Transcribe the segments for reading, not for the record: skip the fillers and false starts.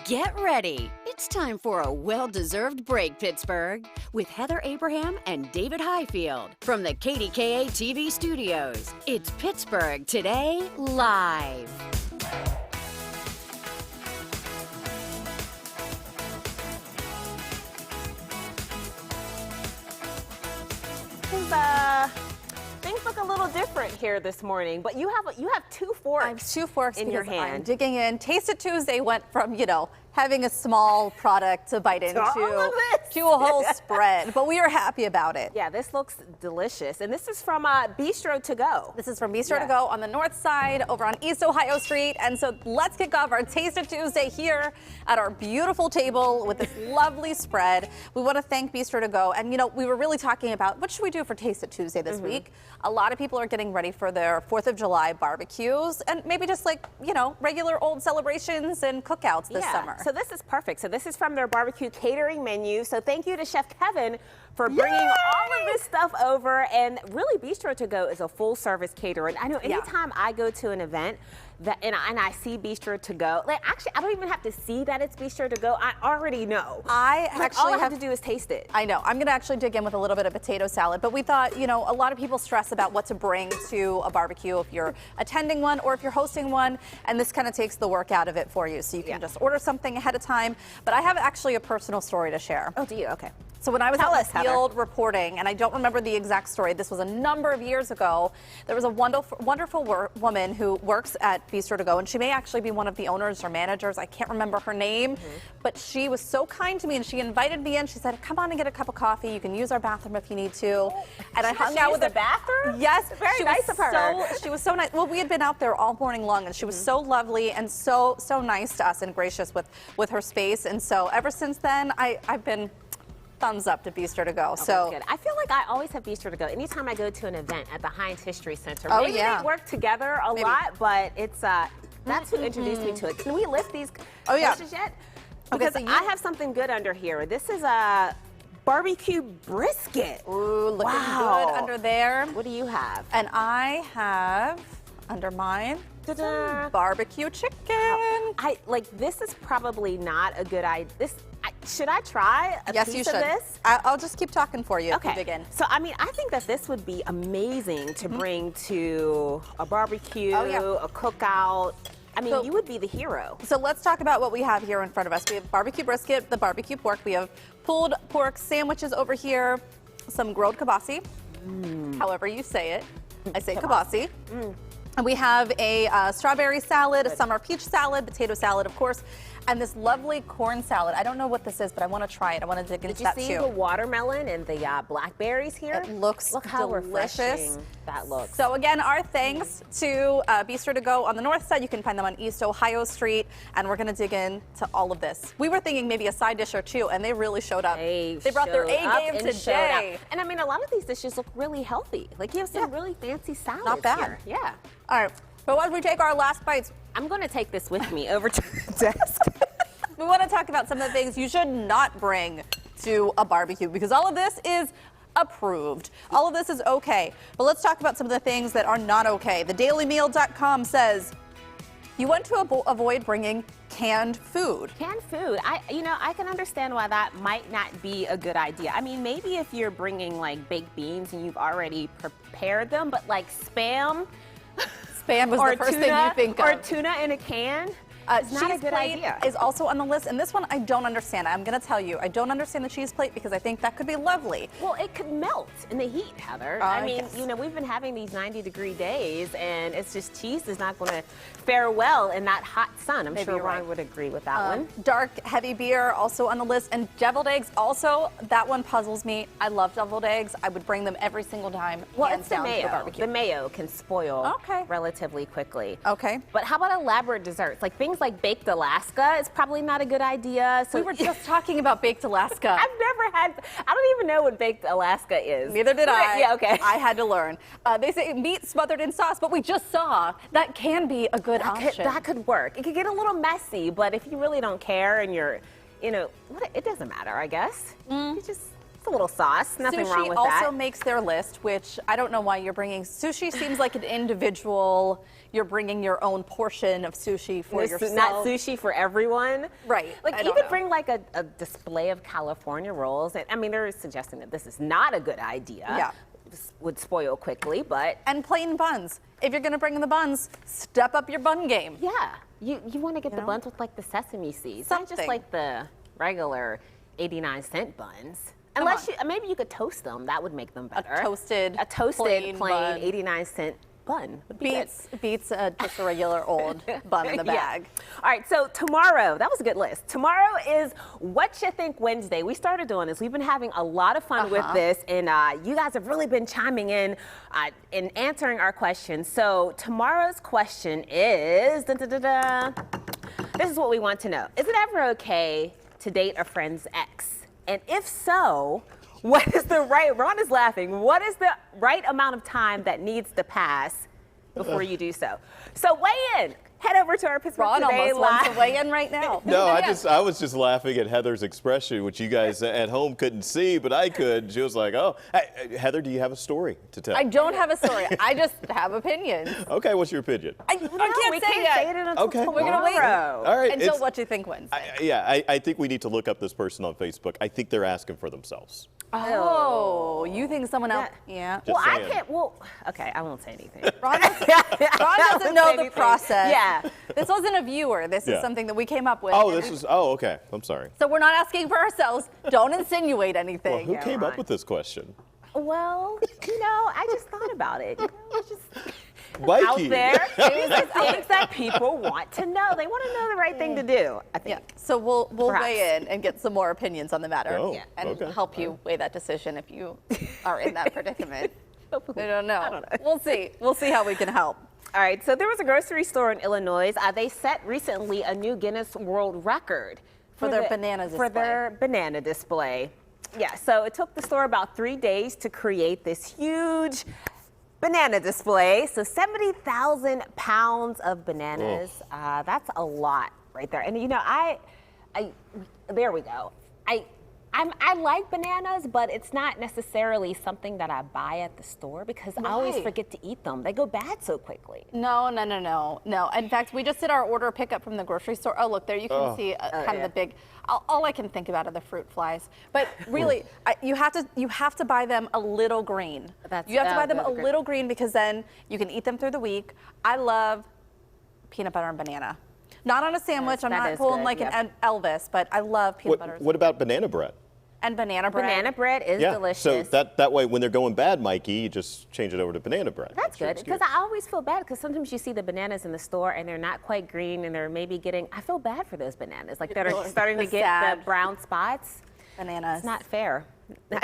Get ready. It's time for a well-deserved break, Pittsburgh, with Heather Abraham and David Highfield from the KDKA TV studios. It's Pittsburgh Today Live. Things look a little different here this morning, but you have two forks. I have two forks in your hand. I'm digging in. Taste It Tuesday went from, having a small product to bite into to a whole spread, but we are happy about it. Yeah, this looks delicious, and this is from Bistro To Go. This is from Bistro To Go on the north side over on East Ohio Street, and so let's kick off our Taste It Tuesday here at our beautiful table with this lovely spread. We want to thank Bistro To Go, and we were really talking about what should we do for Taste It Tuesday this week. A lot of people are getting ready for their 4th of July barbecues, and maybe just regular old celebrations and cookouts this summer. So this is perfect. So this is from their barbecue catering menu. So thank you to Chef Kevin for bringing all of this stuff over. And really, Bistro To Go is a full-service caterer. And I know anytime I go to an event and I see Bistro To Go, actually, I don't even have to see that it's Bistro To Go. I already know. All I have to do is taste it. I know. I'm going to actually dig in with a little bit of potato salad. But we thought, a lot of people stress about what to bring to a barbecue if you're attending one or if you're hosting one. And this kind of takes the work out of it for you. So you can just order something ahead of time. But I have actually a personal story to share. Oh, do you? Okay. So when I was out in the field reporting, and I don't remember the exact story, this was a number of years ago, there was a wonderful woman who works at Bistro To Go, and she may actually be one of the owners or managers. I can't remember her name, but she was so kind to me, and she invited me in. She said, come on and get a cup of coffee. You can use our bathroom if you need to. And I hung out with the bathroom? Yes. Very nice of her. She was so nice. Well, we had been out there all morning long, and she was so lovely and so nice to us and gracious with her space. And so ever since then, I've been thumbs up to Bistro To Go. So good. I feel like I always have Bistro To Go. Anytime I go to an event at the Heinz History Center, maybe they work together a lot, but it's that's who introduced me to it. Can we lift these dishes yet? Because I have something good under here. This is a barbecue brisket. Ooh, looking good under there. What do you have? And I have under mine some barbecue chicken. This is probably not a good idea. Should I try a piece of this? I'll just keep talking for you. Okay. If you dig in. So, I think that this would be amazing to bring to a barbecue, a cookout. You would be the hero. So let's talk about what we have here in front of us. We have barbecue brisket, the barbecue pork. We have pulled pork sandwiches over here, some grilled kibasi, however you say it. I say kibasi. And we have a strawberry salad, a summer peach salad, potato salad, of course, and this lovely corn salad. I don't know what this is, but I want to try it. I want to dig into that too. Did you see the watermelon and the blackberries here? It looks Look how delicious. Refreshing that looks. So again, our thanks to Bistro To Go on the north side. You can find them on East Ohio Street, and we're going to dig into all of this. We were thinking maybe a side dish or two, and they really showed up. They brought their A game today. And a lot of these dishes look really healthy. You have some really fancy salads. Not bad. Here. Yeah. All right. But as we take our last bites, I'm going to take this with me over to the desk. We want to talk about some of the things you should not bring to a barbecue, because all of this is approved. All of this is okay. But let's talk about some of the things that are not okay. TheDailyMeal.com says you want to avoid bringing canned food. Canned food. I can understand why that might not be a good idea. Maybe if you're bringing baked beans and you've already prepared them, but Spam. Spam was the first thing you think of. Or tuna in a can. It's not a good idea. Is also on the list, and this one I don't understand. I'm going to tell you, I don't understand the cheese plate because I think that could be lovely. Well, it could melt in the heat, Heather. We've been having these 90-degree days, and it's just cheese is not going to fare well in that hot sun. I'm sure Ron would agree with that one. Dark, heavy beer also on the list, and deviled eggs also. That one puzzles me. I love deviled eggs. I would bring them every single time. Well, it's the mayo. The mayo can spoil relatively quickly. Okay. But how about elaborate desserts? Things like baked Alaska is probably not a good idea. So we were just talking about baked Alaska. I don't even know what baked Alaska is. Neither did I. Yeah, okay. I had to learn. They say meat smothered in sauce, but we just saw that can be a good option. That could work. It could get a little messy, but if you really don't care and you're, it doesn't matter, I guess. You just It's a little sauce. Nothing wrong with that. Sushi also makes their list, which I don't know why you're bringing. Sushi seems like an individual. You're bringing your own portion of sushi for yourself. Not sushi for everyone. Right. Like you could bring like a display of California rolls. I mean, they're suggesting that this is not a good idea. Yeah. This would spoil quickly, but. And plain buns. If you're going to bring in the buns, step up your bun game. Yeah. You want to get the buns with like the sesame seeds. Something. Not just like the regular 89-cent buns. Unless maybe you could toast them. That would make them better. A toasted plain bun. 89-cent bun would be beats just a regular old bun in the bag. Yeah. All right, so tomorrow, that was a good list. Tomorrow is What You Think Wednesday. We started doing this. We've been having a lot of fun with this, and you guys have really been chiming in answering our questions. So tomorrow's question is, this is what we want to know. Is it ever okay to date a friend's ex? And if so, what is the right, Ron is laughing, what is the right amount of time that needs to pass before you do so? So weigh in. Head over to our Pittsburgh Ron Today almost wants to weigh in right now. No, I was just laughing at Heather's expression, which you guys at home couldn't see, but I could. She was like, oh, hey, Heather, do you have a story to tell? I don't have a story. I just have opinions. Okay, what's your opinion? I can't say it until Okay. tomorrow. We're going to wait All right, until What You Think Wednesday. I think we need to look up this person on Facebook. I think they're asking for themselves. Oh, you think someone else? Yeah. Just saying. I can't, okay, I won't say anything. Ron doesn't know the process. Yeah. This wasn't a viewer. This is something that we came up with. Oh, okay. I'm sorry. So we're not asking for ourselves. Don't insinuate Well, anything. who came up with this question? Well, I just thought about it. It's just Mikey. out there. These are things that people want to know. They want to know the right thing to do, I think. Yeah. So we'll Perhaps. weigh in and get some more opinions on the matter. Oh, And okay. help you weigh that decision if you are in that predicament. I don't know. I don't know. We'll see. We'll see how we can help. All right, so there was a grocery store in Illinois. They set recently a new Guinness World Record For their banana display. For their banana display. Yeah, so it took the store about 3 days to create this huge banana display. So 70,000 pounds of bananas. That's a lot right there. And there we go. I like bananas, but it's not necessarily something that I buy at the store because I always forget to eat them. They go bad so quickly. No. In fact, we just did our order pickup from the grocery store. Oh, look, there you can see kind of the big. All I can think about are the fruit flies. But really, you have to buy them a little green. You have to buy them a little green because then you can eat them through the week. I love peanut butter and banana. Not on a sandwich. I'm not pulling like an Elvis, but I love peanut butter. What about banana bread? And banana bread. Banana bread is delicious. So that way, when they're going bad, Mikey, you just change it over to banana bread. That's good because I always feel bad because sometimes you see the bananas in the store and they're not quite green and they're maybe I feel bad for those bananas, like that are starting to get the brown spots. Bananas. It's not fair. You make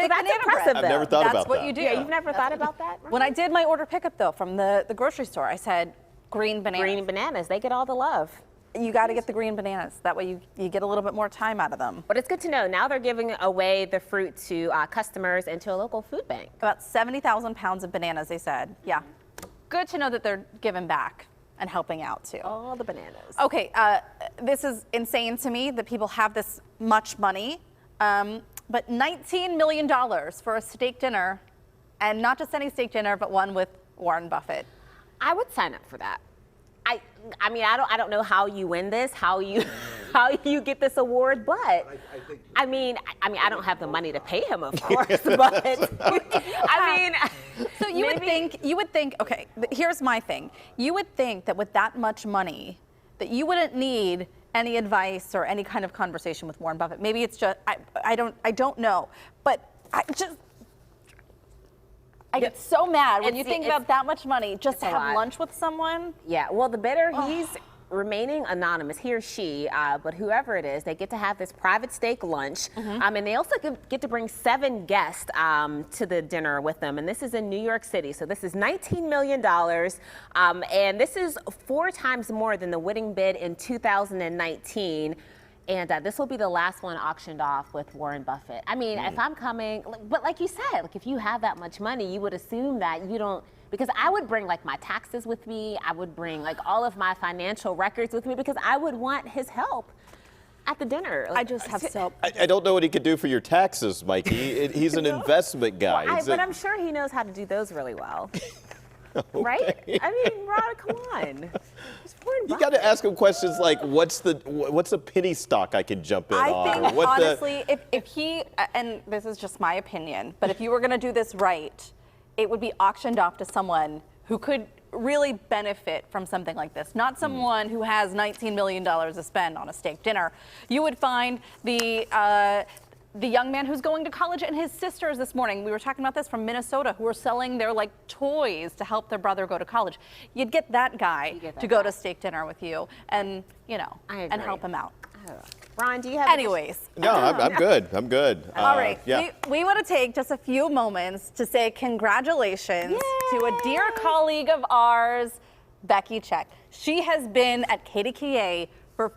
that's banana impressive, bread. I've never thought about That's what that. you do. Yeah, you've never thought about that? When I did my order pickup though from the grocery store, I said green bananas. Green bananas, they get all the love. You got to get the green bananas. That way you get a little bit more time out of them. But it's good to know. Now they're giving away the fruit to customers and to a local food bank. About 70,000 pounds of bananas, they said. Yeah. Good to know that they're giving back and helping out too. All the bananas. Okay, this is insane to me that people have this much money, but $19 million for a steak dinner, and not just any steak dinner, but one with Warren Buffett. I would sign up for that. I mean, I don't know how you win this, how you get this award, but I mean, I don't have the money to pay him, of course, but I mean, so you would think, okay, here's my thing. You would think that with that much money, that you wouldn't need any advice or any kind of conversation with Warren Buffett. Maybe it's just I don't know, but I get so mad when you think about that much money just to have lunch with someone. Yeah, well, the bidder, he's remaining anonymous, he or she, but whoever it is, they get to have this private steak lunch, and they also get to bring 7 guests to the dinner with them, and this is in New York City, so this is $19 million, and this is 4 times more than the winning bid in 2019. And this will be the last one auctioned off with Warren Buffett. I mean, if I'm coming, but like you said, like if you have that much money, you would assume that you don't, because I would bring like my taxes with me. I would bring like all of my financial records with me because I would want his help. at the dinner. I just have so. I don't know what he could do for your taxes, Mikey. He's an investment guy. But I'm sure he knows how to do those really well. Right? I mean, Rod, come on. You got to ask him questions like, what's a penny stock I can jump in on? I think, Or honestly, if he, and this is just my opinion, but if you were going to do this right, it would be auctioned off to someone who could really benefit from something like this. Not someone who has $19 million to spend on a steak dinner. You would find the young man who's going to college and his sisters this morning, we were talking about this, from Minnesota, who are selling their like toys to help their brother go to college. You'd get that guy to go to steak dinner with you and, you know, and help him out. Ron, do you have Anyways. No, I'm good. I'm good. All right. Yeah. We want to take just a few moments to say congratulations to a dear colleague of ours, Becky Check. She has been at KDKA for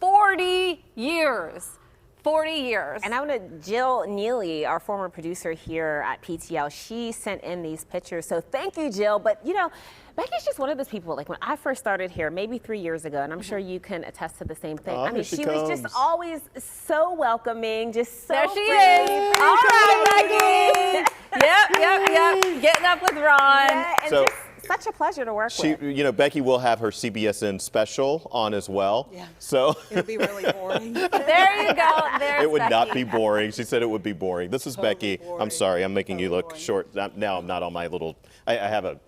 40 years. 40 years. And I want to, Jill Neely, our former producer here at PTL, she sent in these pictures. So thank you, Jill. But, you know, Becky's just one of those people, like when I first started here, maybe 3 years ago, and I'm sure you can attest to the same thing. Oh, I mean, she was just comes. always so welcoming, just so There she free. is. All right, Becky. Yep. Getting up with Ron. Yeah, and So- just such a pleasure to work with. You know, Becky will have her CBSN special on as well. Yeah. So It'll be really boring. There you go. There's it would not Becky. be boring. She said it would be boring. This is Totally Becky. boring. I'm sorry. I'm making you Totally look boring. short. Now I'm not on my little. I have a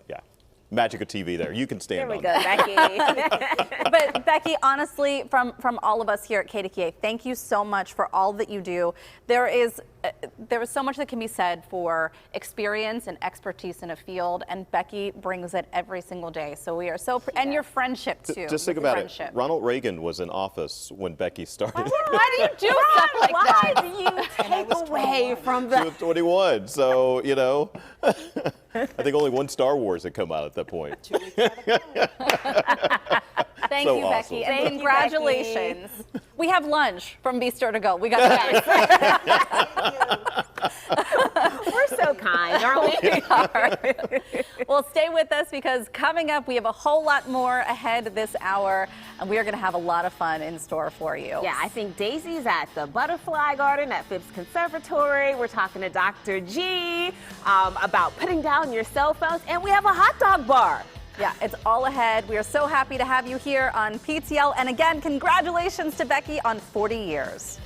magic of TV there. You can stand There we on go, that. Becky. But Becky, honestly, from all of us here at KDKA, thank you so much for all that you do. There is so much that can be said for experience and expertise in a field, and Becky brings it every single day. So we are so, and your friendship too. Just think your about friendship. it. Ronald Reagan was in office when Becky started. Why do you do stuff like Why that? do you take away from She the... was 21. So, you know, I think only one Star Wars had come out at that point. Thank So you, awesome. Becky, and Thank you, congratulations. We have lunch from Bistro to Go. We got that. We're so kind, aren't we? Well, stay with us because coming up, we have a whole lot more ahead this hour, and we are going to have a lot of fun in store for you. Yeah, I think Daisy's at the Butterfly Garden at Phipps Conservatory. We're talking to Dr. G about putting down your cell phones, and we have a hot dog bar. Yeah, it's all ahead. We are so happy to have you here on PTL. And again, congratulations to Becky on 40 years.